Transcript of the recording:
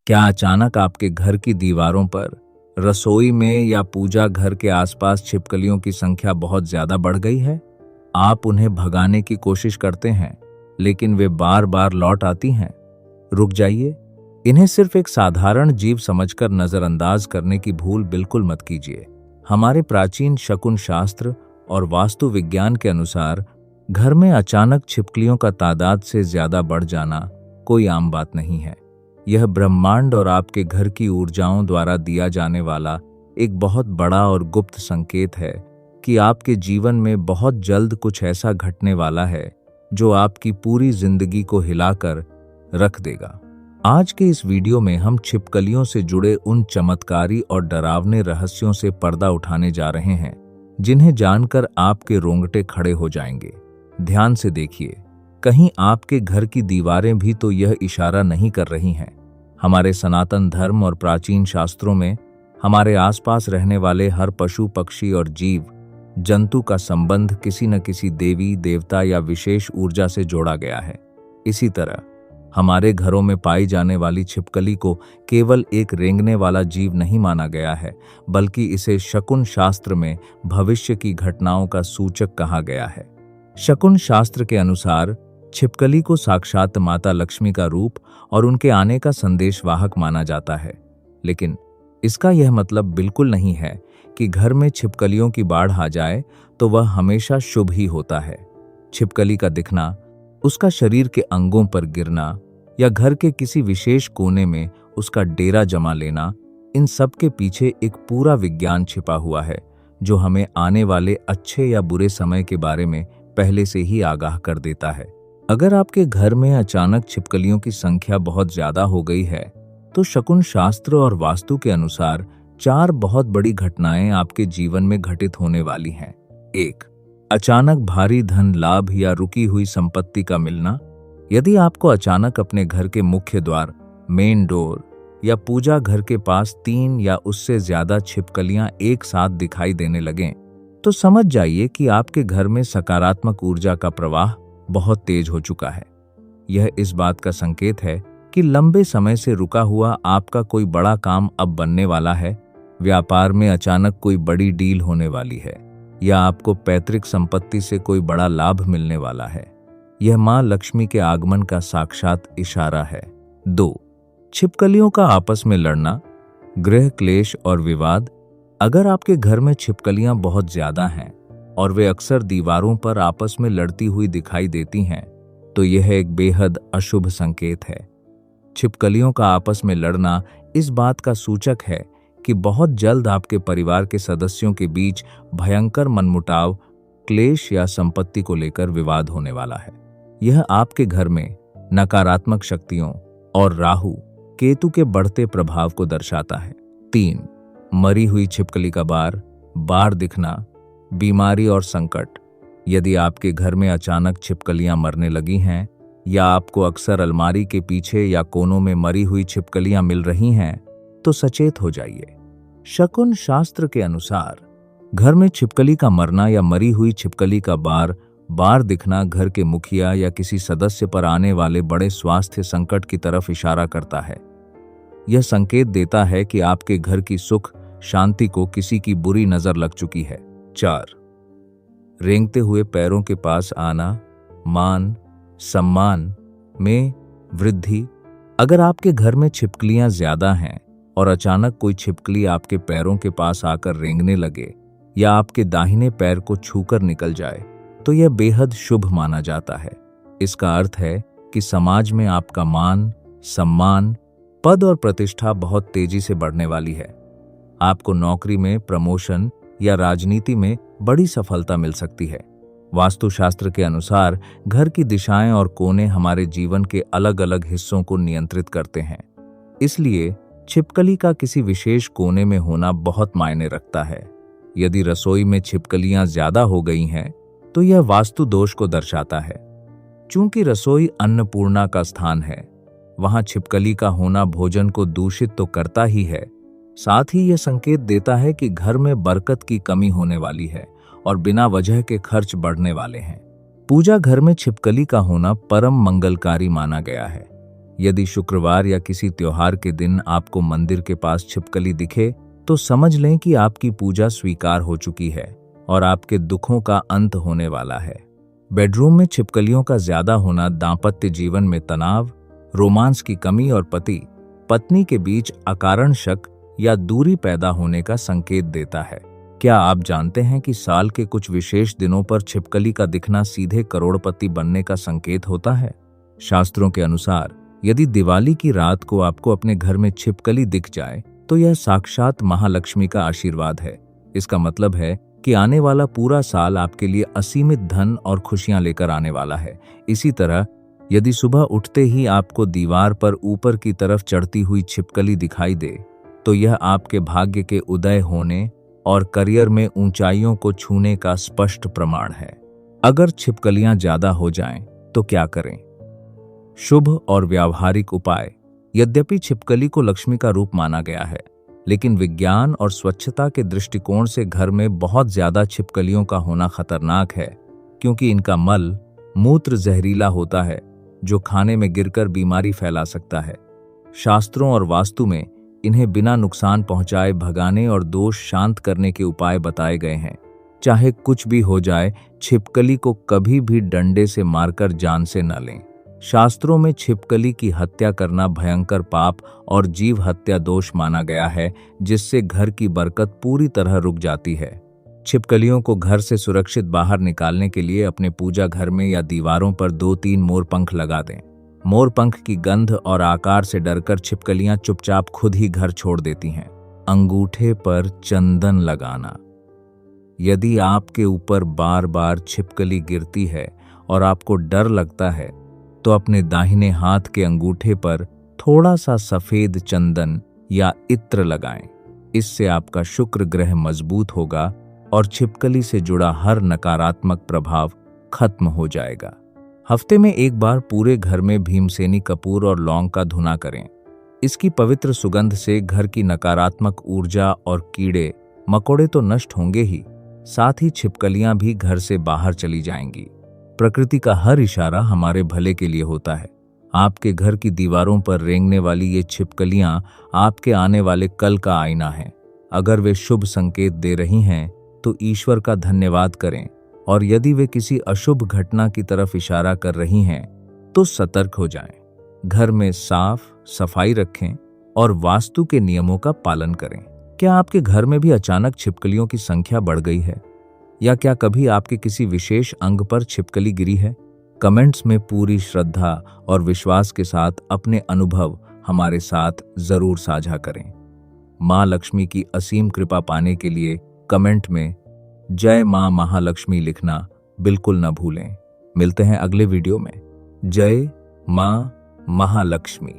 क्या अचानक आपके घर की दीवारों पर, रसोई में या पूजा घर के आसपास छिपकलियों की संख्या बहुत ज्यादा बढ़ गई है? आप उन्हें भगाने की कोशिश करते हैं, लेकिन वे बार बार लौट आती हैं। रुक जाइए। इन्हें सिर्फ एक साधारण जीव समझकर नजरअंदाज करने की भूल बिल्कुल मत कीजिए। हमारे प्राचीन शकुन शास्त्र और वास्तु विज्ञान के अनुसार घर में अचानक छिपकलियों का तादाद से ज्यादा बढ़ जाना कोई आम बात नहीं है। यह ब्रह्मांड और आपके घर की ऊर्जाओं द्वारा दिया जाने वाला एक बहुत बड़ा और गुप्त संकेत है कि आपके जीवन में बहुत जल्द कुछ ऐसा घटने वाला है जो आपकी पूरी जिंदगी को हिलाकर रख देगा। आज के इस वीडियो में हम छिपकलियों से जुड़े उन चमत्कारी और डरावने रहस्यों से पर्दा उठाने जा रहे हैं जिन्हें जानकर आपके रोंगटे खड़े हो जाएंगे। ध्यान से देखिए, कहीं आपके घर की दीवारें भी तो यह इशारा नहीं कर रही हैं। हमारे सनातन धर्म और प्राचीन शास्त्रों में हमारे आसपास रहने वाले हर पशु, पक्षी और जीव जंतु का संबंध किसी न किसी देवी, देवता या विशेष ऊर्जा से जोड़ा गया है। इसी तरह हमारे घरों में पाई जाने वाली छिपकली को केवल एक रेंगने वाला जीव नहीं माना गया है, बल्कि इसे शकुन शास्त्र में भविष्य की घटनाओं का सूचक कहा गया है। शकुन शास्त्र के अनुसार छिपकली को साक्षात माता लक्ष्मी का रूप और उनके आने का संदेशवाहक माना जाता है। लेकिन इसका यह मतलब बिल्कुल नहीं है कि घर में छिपकलियों की बाढ़ आ जाए तो वह हमेशा शुभ ही होता है। छिपकली का दिखना, उसका शरीर के अंगों पर गिरना या घर के किसी विशेष कोने में उसका डेरा जमा लेना, इन सब के पीछे एक पूरा विज्ञान छिपा हुआ है जो हमें आने वाले अच्छे या बुरे समय के बारे में पहले से ही आगाह कर देता है। अगर आपके घर में अचानक छिपकलियों की संख्या बहुत ज्यादा हो गई है तो शकुन शास्त्र और वास्तु के अनुसार 4 बहुत बड़ी घटनाएं आपके जीवन में घटित होने वाली हैं। 1. अचानक भारी धन लाभ या रुकी हुई संपत्ति का मिलना। यदि आपको अचानक अपने घर के मुख्य द्वार, मेन डोर या पूजा घर के पास 3 या उससे ज्यादा छिपकलियां एक साथ दिखाई देने लगें, तो समझ जाइए कि आपके घर में सकारात्मक ऊर्जा का प्रवाह बहुत तेज हो चुका है। यह इस बात का संकेत है कि लंबे समय से रुका हुआ आपका कोई बड़ा काम अब बनने वाला है। व्यापार में अचानक कोई बड़ी डील होने वाली है या आपको पैतृक संपत्ति से कोई बड़ा लाभ मिलने वाला है। यह मां लक्ष्मी के आगमन का साक्षात इशारा है। 2. छिपकलियों का आपस में लड़ना, गृह क्लेश और विवाद। अगर आपके घर में छिपकलियां बहुत ज्यादा हैं और वे अक्सर दीवारों पर आपस में लड़ती हुई दिखाई देती हैं, तो यह एक बेहद अशुभ संकेत है। छिपकलियों का आपस में लड़ना इस बात का सूचक है कि बहुत जल्द आपके परिवार के सदस्यों के बीच भयंकर मनमुटाव, क्लेश या संपत्ति को लेकर विवाद होने वाला है। यह आपके घर में नकारात्मक शक्तियों और राहु केतु के बढ़ते प्रभाव को दर्शाता है। 3. मरी हुई छिपकली का बार दिखना, बीमारी और संकट। यदि आपके घर में अचानक छिपकलियां मरने लगी हैं या आपको अक्सर अलमारी के पीछे या कोनों में मरी हुई छिपकलियां मिल रही हैं, तो सचेत हो जाइए। शकुन शास्त्र के अनुसार घर में छिपकली का मरना या मरी हुई छिपकली का बार दिखना घर के मुखिया या किसी सदस्य पर आने वाले बड़े स्वास्थ्य संकट की तरफ इशारा करता है। यह संकेत देता है कि आपके घर की सुख शांति को किसी की बुरी नजर लग चुकी है। 4. रेंगते हुए पैरों के पास आना, मान सम्मान में वृद्धि। अगर आपके घर में छिपकलियां ज्यादा हैं और अचानक कोई छिपकली आपके पैरों के पास आकर रेंगने लगे या आपके दाहिने पैर को छूकर निकल जाए, तो यह बेहद शुभ माना जाता है। इसका अर्थ है कि समाज में आपका मान, सम्मान, पद और प्रतिष्ठा बहुत तेजी से बढ़ने वाली है। आपको नौकरी में प्रमोशन या राजनीति में बड़ी सफलता मिल सकती है। वास्तुशास्त्र के अनुसार घर की दिशाएं और कोने हमारे जीवन के अलग अलग हिस्सों को नियंत्रित करते हैं। इसलिए छिपकली का किसी विशेष कोने में होना बहुत मायने रखता है। यदि रसोई में छिपकलियां ज्यादा हो गई हैं, तो यह वास्तु दोष को दर्शाता है। चूंकि रसोई अन्नपूर्णा का स्थान है, वहां छिपकली का होना भोजन को दूषित तो करता ही है, साथ ही यह संकेत देता है कि घर में बरकत की कमी होने वाली है और बिना वजह के खर्च बढ़ने वाले हैं। पूजा घर में छिपकली का होना परम मंगलकारी माना गया है। यदि शुक्रवार या किसी त्योहार के दिन आपको मंदिर के पास छिपकली दिखे तो समझ लें कि आपकी पूजा स्वीकार हो चुकी है और आपके दुखों का अंत होने वाला है। बेडरूम में छिपकलियों का ज्यादा होना दाम्पत्य जीवन में तनाव, रोमांस की कमी और पति पत्नी के बीच अकारण शक या दूरी पैदा होने का संकेत देता है। क्या आप जानते हैं कि साल के कुछ विशेष दिनों पर छिपकली का दिखना सीधे करोड़पति बनने का संकेत होता है? शास्त्रों के अनुसार यदि दिवाली की रात को आपको अपने घर में छिपकली दिख जाए तो यह साक्षात महालक्ष्मी का आशीर्वाद है। इसका मतलब है कि आने वाला पूरा साल आपके लिए असीमित धन और खुशियां लेकर आने वाला है। इसी तरह यदि सुबह उठते ही आपको दीवार पर ऊपर की तरफ चढ़ती हुई छिपकली दिखाई दे तो यह आपके भाग्य के उदय होने और करियर में ऊंचाइयों को छूने का स्पष्ट प्रमाण है। अगर छिपकलियां ज्यादा हो जाएं तो क्या करें? शुभ और व्यावहारिक उपाय। यद्यपि छिपकली को लक्ष्मी का रूप माना गया है, लेकिन विज्ञान और स्वच्छता के दृष्टिकोण से घर में बहुत ज्यादा छिपकलियों का होना खतरनाक है, क्योंकि इनका मल मूत्र जहरीला होता है जो खाने में गिरकर बीमारी फैला सकता है। शास्त्रों और वास्तु में इन्हें बिना नुकसान पहुंचाए भगाने और दोष शांत करने के उपाय बताए गए हैं। चाहे कुछ भी हो जाए, छिपकली को कभी भी डंडे से मारकर जान से न लें। शास्त्रों में छिपकली की हत्या करना भयंकर पाप और जीव हत्या दोष माना गया है, जिससे घर की बरकत पूरी तरह रुक जाती है। छिपकलियों को घर से सुरक्षित बाहर निकालने के लिए अपने पूजा घर में या दीवारों पर 2-3 मोर पंख लगा दें। मोर पंख की गंध और आकार से डरकर छिपकलियां चुपचाप खुद ही घर छोड़ देती हैं। अंगूठे पर चंदन लगाना। यदि आपके ऊपर बार बार छिपकली गिरती है और आपको डर लगता है तो अपने दाहिने हाथ के अंगूठे पर थोड़ा सा सफेद चंदन या इत्र लगाएं। इससे आपका शुक्र ग्रह मजबूत होगा और छिपकली से जुड़ा हर नकारात्मक प्रभाव खत्म हो जाएगा। हफ्ते में एक बार पूरे घर में भीमसेनी कपूर और लौंग का धुना करें। इसकी पवित्र सुगंध से घर की नकारात्मक ऊर्जा और कीड़े मकोड़े तो नष्ट होंगे ही, साथ ही छिपकलियां भी घर से बाहर चली जाएंगी। प्रकृति का हर इशारा हमारे भले के लिए होता है। आपके घर की दीवारों पर रेंगने वाली ये छिपकलियां आपके आने वाले कल का आईना है। अगर वे शुभ संकेत दे रही हैं तो ईश्वर का धन्यवाद करें, और यदि वे किसी अशुभ घटना की तरफ इशारा कर रही हैं तो सतर्क हो जाएं। घर में साफ सफाई रखें और वास्तु के नियमों का पालन करें। क्या आपके घर में भी अचानक छिपकलियों की संख्या बढ़ गई है, या क्या कभी आपके किसी विशेष अंग पर छिपकली गिरी है? कमेंट्स में पूरी श्रद्धा और विश्वास के साथ अपने अनुभव हमारे साथ जरूर साझा करें। मां लक्ष्मी की असीम कृपा पाने के लिए कमेंट में जय मां महालक्ष्मी लिखना बिल्कुल न भूलें। मिलते हैं अगले वीडियो में। जय मां महालक्ष्मी।